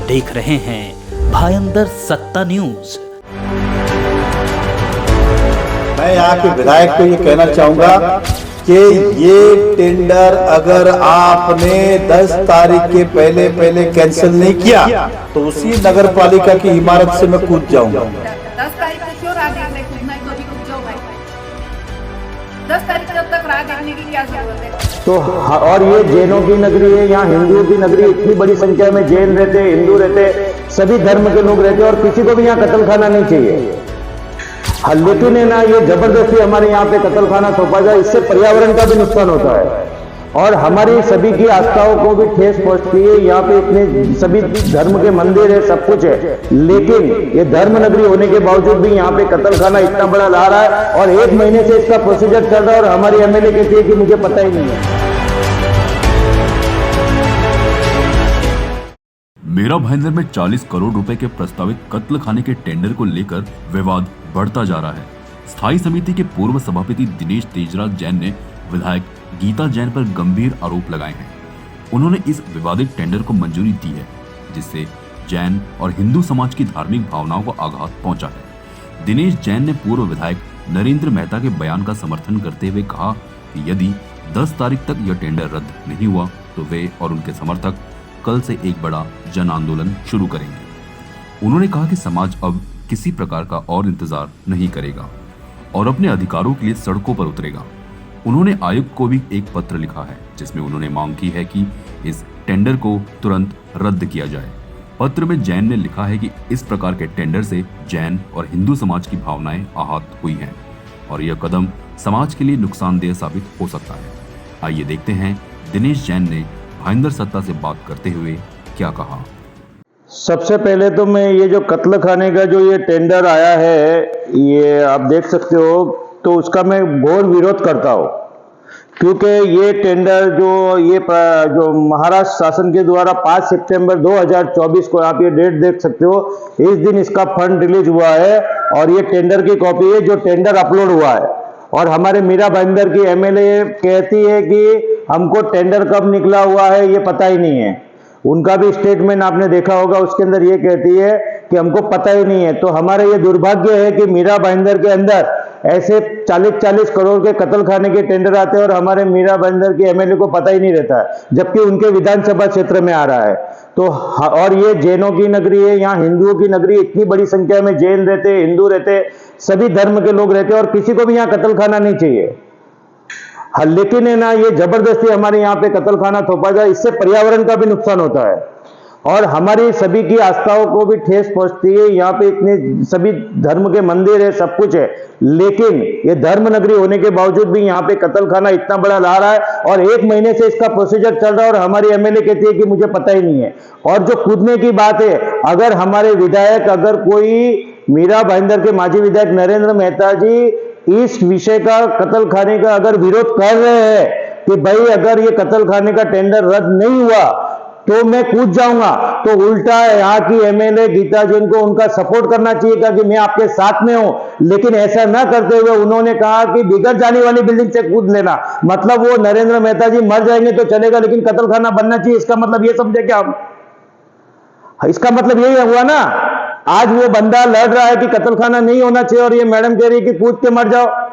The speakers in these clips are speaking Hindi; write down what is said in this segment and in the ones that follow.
देख रहे हैं भायंदर सत्ता न्यूज। मैं यहाँ के विधायक को ये कहना चाहूंगा कि ये टेंडर अगर आपने 10 तारीख के पहले कैंसिल नहीं किया तो उसी नगर पालिका की इमारत से मैं कूद जाऊंगा। 10 तारीख को क्यों राह देखने कूदना है, तो भी कूद जाओ भाई। 10 तारीख तक राह देखने की क्या जरूरत है? तो और ये जैनों की नगरी है, यहाँ हिंदुओं की नगरी, इतनी बड़ी संख्या में जैन रहते, हिंदू रहते, सभी धर्म के लोग रहते, और किसी को भी यहाँ कत्ल खाना नहीं चाहिए। हाँ, लेकिन है ना, ये जबरदस्ती हमारे यहाँ पे कत्ल खाना थोपा जाए, इससे पर्यावरण का भी नुकसान होता है और हमारी सभी की आस्थाओं को भी ठेस पहुंचती है। यहाँ पे इतने सभी धर्म के मंदिर है, सब कुछ है, लेकिन ये धर्म नगरी होने के बावजूद भी यहाँ पे कत्ल खाना इतना बड़ा ला रहा है और 1 महीने से इसका प्रोसीजर चल रहा है और हमारी एमएलए कहती है कि मुझे पता ही नहीं है। मेरा भाईंदर में 40 करोड़ रुपए के प्रस्तावित कत्ल खाने के टेंडर को लेकर विवाद बढ़ता जा रहा है। स्थायी समिति के पूर्व सभापति दिनेश तेजराज जैन ने विधायक गीता जैन पर गंभीर आरोप लगाए हैं। उन्होंने इस विवादित टेंडर को मंजूरी दी है, जिससे जैन और हिंदू समाज की धार्मिक भावनाओं को आघात पहुंचा है। दिनेश जैन ने पूर्व विधायक नरेंद्र मेहता के बयान का समर्थन करते हुए कहा कि यदि 10 तारीख तक यह टेंडर रद्द नहीं हुआ तो वे और उनके समर्थक कल से एक बड़ा जन आंदोलन शुरू करेंगे। उन्होंने कहा कि समाज अब किसी प्रकार का और इंतजार नहीं करेगा और अपने अधिकारों के लिए सड़कों पर उतरेगा। उन्होंने आयुक्त को भी एक पत्र लिखा है, जिसमें उन्होंने मांग की है कि इस टेंडर को तुरंत रद्द किया जाए। पत्र में जैन ने लिखा है कि इस प्रकार के टेंडर से जैन और हिंदू समाज की भावनाएं आहत हुई हैं और यह कदम समाज के लिए नुकसानदेह साबित हो सकता है। आइए देखते हैं दिनेश जैन ने भाईंदर सत्ता से बात करते हुए क्या कहा। सबसे पहले तो मैं ये जो कत्ल खाने का जो ये टेंडर आया है, ये आप देख सकते हो, तो उसका मैं घोर विरोध करता हूँ, क्योंकि ये टेंडर जो महाराष्ट्र शासन के द्वारा 5 सितंबर 2024 को, आप ये डेट देख सकते हो, इस दिन इसका फंड रिलीज हुआ है और ये टेंडर की कॉपी है जो टेंडर अपलोड हुआ है। और हमारे मीरा भाईंदर की एमएलए कहती है कि हमको टेंडर कब निकला हुआ है ये पता ही नहीं है। उनका भी स्टेटमेंट आपने देखा होगा, उसके अंदर ये कहती है कि हमको पता ही नहीं है। तो हमारा ये दुर्भाग्य है कि मीरा भाईंदर के अंदर ऐसे 40-40 करोड़ के कत्ल खाने के टेंडर आते हैं और हमारे मीरा भाईंदर के एमएलए को पता ही नहीं रहता है, जबकि उनके विधानसभा क्षेत्र में आ रहा है। तो और ये जैनों की नगरी है, यहाँ हिंदुओं की नगरी, इतनी बड़ी संख्या में जैन रहते, हिंदू रहते, सभी धर्म के लोग रहते, और किसी को भी यहाँ कत्ल खाना नहीं चाहिए। हाँ, लेकिन है ना, ये जबरदस्ती हमारे यहाँ पे कत्ल खाना थोपा जाए, इससे पर्यावरण का भी नुकसान होता है और हमारी सभी की आस्थाओं को भी ठेस पहुंचती है। यहाँ पे इतने सभी धर्म के मंदिर है, सब कुछ है, लेकिन ये धर्म नगरी होने के बावजूद भी यहाँ पे कत्ल खाना इतना बड़ा ला रहा है और 1 महीने से इसका प्रोसीजर चल रहा है और हमारी एमएलए कहती है कि मुझे पता ही नहीं है। और जो कूदने की बात है, अगर हमारे विधायक, अगर कोई मीरा भाईंदर के माजी विधायक नरेंद्र मेहता जी इस विषय का, कत्ल खाने का अगर विरोध कर रहे हैं कि भाई अगर ये कत्ल खाने का टेंडर रद्द नहीं हुआ तो मैं कूद जाऊंगा, तो उल्टा यहाँ की एमएलए गीता जैन को उनका सपोर्ट करना चाहिए कि मैं आपके साथ में हूं। लेकिन ऐसा न करते हुए उन्होंने कहा कि बिगड़ जाने वाली बिल्डिंग से कूद लेना, मतलब वो नरेंद्र मेहता जी मर जाएंगे तो चलेगा, लेकिन कत्ल खाना बनना चाहिए। इसका मतलब ये समझे क्या हम? इसका मतलब यही हुआ ना, आज वो बंदा लड़ रहा है कि कत्ल खाना नहीं होना चाहिए और ये मैडम कह रही है कि कूद के मर जाओ।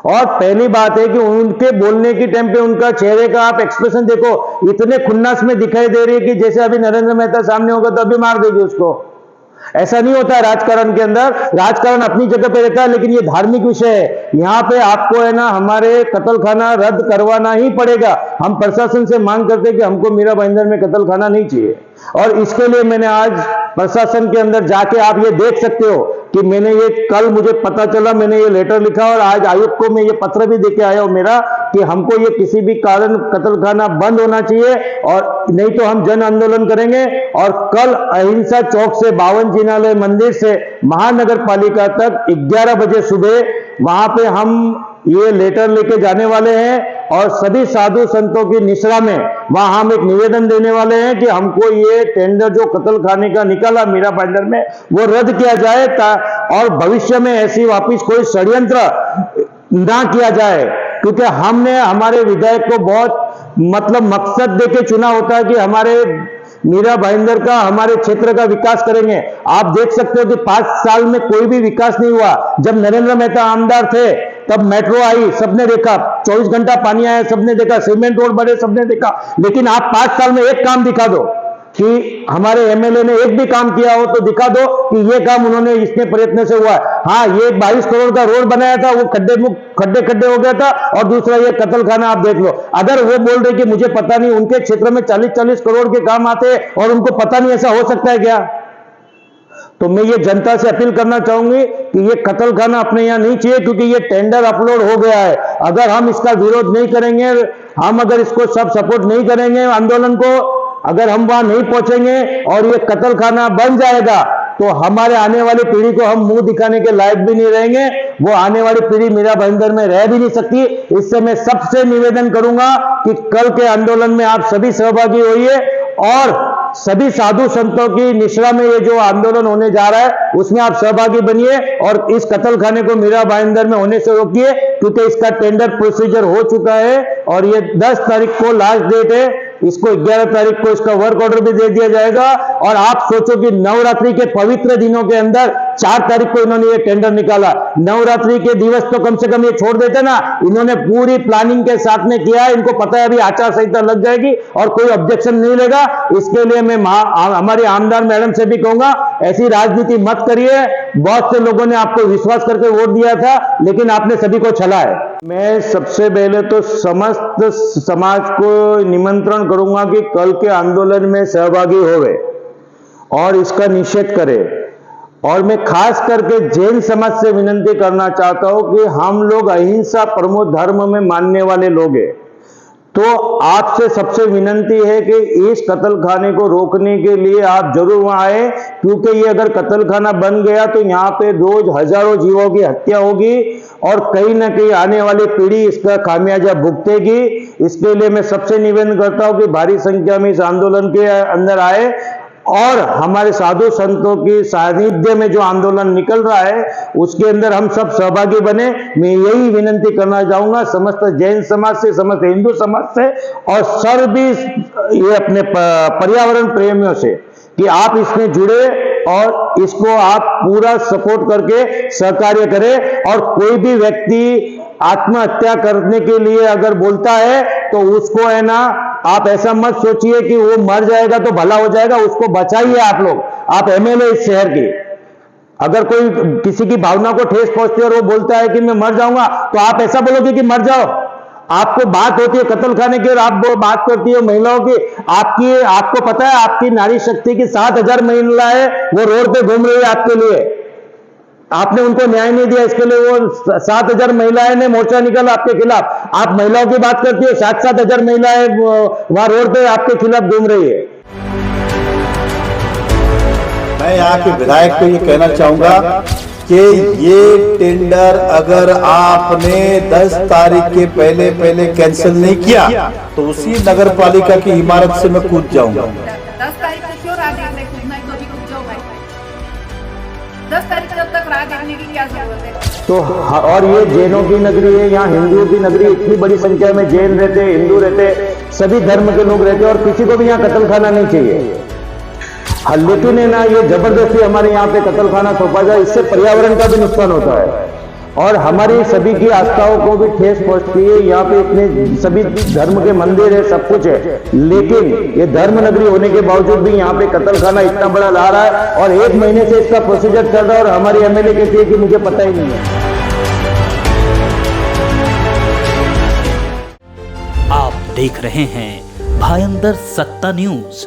और पहली बात है कि उनके बोलने की टाइम पे उनका चेहरे का आप एक्सप्रेशन देखो, इतने खुन्नस में दिखाई दे रही है कि जैसे अभी नरेंद्र मेहता सामने होगा तो अभी मार देगी उसको। ऐसा नहीं होता है राजकारण के अंदर, राजकारण अपनी जगह पे रहता है, लेकिन ये धार्मिक विषय है। यहाँ पे आपको है ना, हमारे कत्ल खाना रद्द करवाना ही पड़ेगा। हम प्रशासन से मांग करते हैं कि हमको मीरा भाईंदर में कत्ल खाना नहीं चाहिए और इसके लिए मैंने आज प्रशासन के अंदर जाके, आप ये देख सकते हो कि मैंने ये, कल मुझे पता चला, मैंने ये लेटर लिखा और आज आयुक्त को मैं ये पत्र भी देके आया हूं मेरा, कि हमको ये किसी भी कारण कत्ल खाना बंद होना चाहिए और नहीं तो हम जन आंदोलन करेंगे। और कल अहिंसा चौक से 52 जिनालय मंदिर से महानगर पालिका तक 11 बजे सुबह वहां पे हम ये लेटर लेके जाने वाले हैं और सभी साधु संतों की निश्रा में वहां हम एक निवेदन देने वाले हैं कि हमको ये टेंडर जो कत्ल खाने का निकाला मीरा भाईंदर में, वो रद्द किया जाए और भविष्य में ऐसी वापिस कोई षड्यंत्र ना किया जाए। क्योंकि हमने हमारे विधायक को बहुत मकसद देके चुना होता है कि हमारे मीरा भाईंदर का, हमारे क्षेत्र का विकास करेंगे। आप देख सकते हो कि 5 साल में कोई भी विकास नहीं हुआ। जब नरेंद्र मेहता आमदार थे तब मेट्रो आई, सबने देखा, 24 घंटा पानी आया, सबने देखा, सीमेंट रोड बने, सबने देखा। लेकिन आप 5 साल में एक काम दिखा दो कि हमारे एमएलए ने एक भी काम किया हो, तो दिखा दो कि ये काम उन्होंने इतने प्रयत्न से हुआ है। हाँ, ये 22 करोड़ का रोड बनाया था, वो खड्डे हो गया था। और दूसरा ये कत्ल खाना आप देख लो। अगर वो बोल रहे कि मुझे पता नहीं, उनके क्षेत्र में 40-40 करोड़ के काम आते और उनको पता नहीं, ऐसा हो सकता है क्या? तो मैं ये जनता से अपील करना चाहूंगी कि ये कत्ल खाना अपने यहाँ नहीं चाहिए, क्योंकि ये टेंडर अपलोड हो गया है। अगर हम इसका विरोध नहीं करेंगे, हम अगर इसको सब सपोर्ट नहीं करेंगे आंदोलन को, अगर हम वहां नहीं पहुंचेंगे और ये कत्ल खाना बन जाएगा, तो हमारे आने वाली पीढ़ी को हम मुंह दिखाने के लायक भी नहीं रहेंगे। वो आने वाली पीढ़ी मीरा भाईंदर में रह भी नहीं सकती। इससे मैं सबसे निवेदन करूंगा कि कल के आंदोलन में आप सभी सहभागी होइए और सभी साधु संतों की निश्रा में ये जो आंदोलन होने जा रहा है उसमें आप सहभागी बनिए और इस कत्ल खाने को मीरा भाईंदर में होने से रोकिए, क्योंकि इसका टेंडर प्रोसीजर हो चुका है और ये 10 तारीख को लास्ट डेट है। इसको 11 तारीख को इसका वर्क ऑर्डर भी दे दिया जाएगा। और आप सोचो कि नवरात्रि के पवित्र दिनों के अंदर 4 तारीख को इन्होंने ये टेंडर निकाला। नवरात्रि के दिवस तो कम से कम ये छोड़ देते ना। इन्होंने पूरी प्लानिंग के साथ में किया है। इनको पता है अभी आचार संहिता लग जाएगी और कोई ऑब्जेक्शन नहीं लेगा। इसके लिए मैं हमारी आमदार मैडम से भी कहूंगा, ऐसी राजनीति मत करिए। बहुत से लोगों ने आपको विश्वास करके वोट दिया था, लेकिन आपने सभी को छला है। मैं सबसे पहले तो समस्त समाज को निमंत्रण करूंगा कि कल के आंदोलन में सहभागी होवे और इसका निषेध करें। और मैं खास करके जैन समाज से विनती करना चाहता हूं कि हम लोग अहिंसा परमो धर्म में मानने वाले लोग हैं, तो आपसे सबसे विनती है कि इस कत्ल खाने को रोकने के लिए आप जरूर वहां आए, क्योंकि ये अगर कत्ल खाना बन गया तो यहाँ पे रोज हजारों जीवों की हत्या होगी और कहीं ना कहीं आने वाली पीढ़ी इसका खामियाजा भुगतेगी। इसके लिए मैं सबसे निवेदन करता हूं कि भारी संख्या में इस आंदोलन के अंदर आए और हमारे साधु संतों की सानिध्य में जो आंदोलन निकल रहा है उसके अंदर हम सब सहभागी बने। मैं यही विनती करना चाहूंगा समस्त जैन समाज से, समस्त हिंदू समाज से और सभी ये अपने पर्यावरण प्रेमियों से कि आप इसमें जुड़े और इसको आप पूरा सपोर्ट करके सहकार्य करें। और कोई भी व्यक्ति आत्महत्या करने के लिए अगर बोलता है तो उसको है ना, आप ऐसा मत सोचिए कि वो मर जाएगा तो भला हो जाएगा, उसको बचाइए। आप लोग, आप एमएलए इस शहर के, अगर कोई किसी की भावना को ठेस पहुंचती है और वो बोलता है कि मैं मर जाऊंगा, तो आप ऐसा बोलोगे कि मर जाओ। आपको बात होती है कत्ल खाने की और आप वो बात करती है महिलाओं की। आपको पता है आपकी नारी शक्ति की 7,000 महिलाएं वो रोड पे घूम रही है आपके लिए। आपने उनको न्याय नहीं दिया, इसके लिए वो 7,000 महिलाएं ने मोर्चा निकाला आपके खिलाफ। आप महिलाओं की बात करती हो, 7,000 महिलाएं वहां रोड पे आपके खिलाफ घूम रही है। मैं यहाँ के विधायक को ये कहना चाहूंगा कि ये टेंडर अगर आपने 10 तारीख के पहले कैंसिल नहीं किया तो उसी नगर पालिका की इमारत से मैं कूद जाऊंगा। 10 तारीख को क्यों राह देख रहे, कूदना है तो भी कूद जाओ भाई। 10 तारीख जब तक राह देखने की क्या जरूरत है? तो और ये जैनों की नगरी है, यहाँ हिंदुओं की नगरी, इतनी बड़ी संख्या में जैन रहते, हिंदू रहते, सभी धर्म के लोग रहते और किसी को भी यहाँ कत्ल खाना नहीं चाहिए। हाँ, लेकिन है ना, ये जबरदस्ती हमारे यहाँ पे कत्ल खाना थोपा जाए, इससे पर्यावरण का भी नुकसान होता है और हमारी सभी की आस्थाओं को भी ठेस पहुंचती है। यहाँ पे इतने सभी धर्म के मंदिर है, सब कुछ है, लेकिन ये धर्म नगरी होने के बावजूद भी यहाँ पे कत्ल खाना इतना बड़ा ला रहा है और 1 महीने से इसका प्रोसीजर चल रहा है और हमारी एमएलए कहती है कि मुझे पता ही नहीं है। आप देख रहे हैं भायंदर सत्ता न्यूज।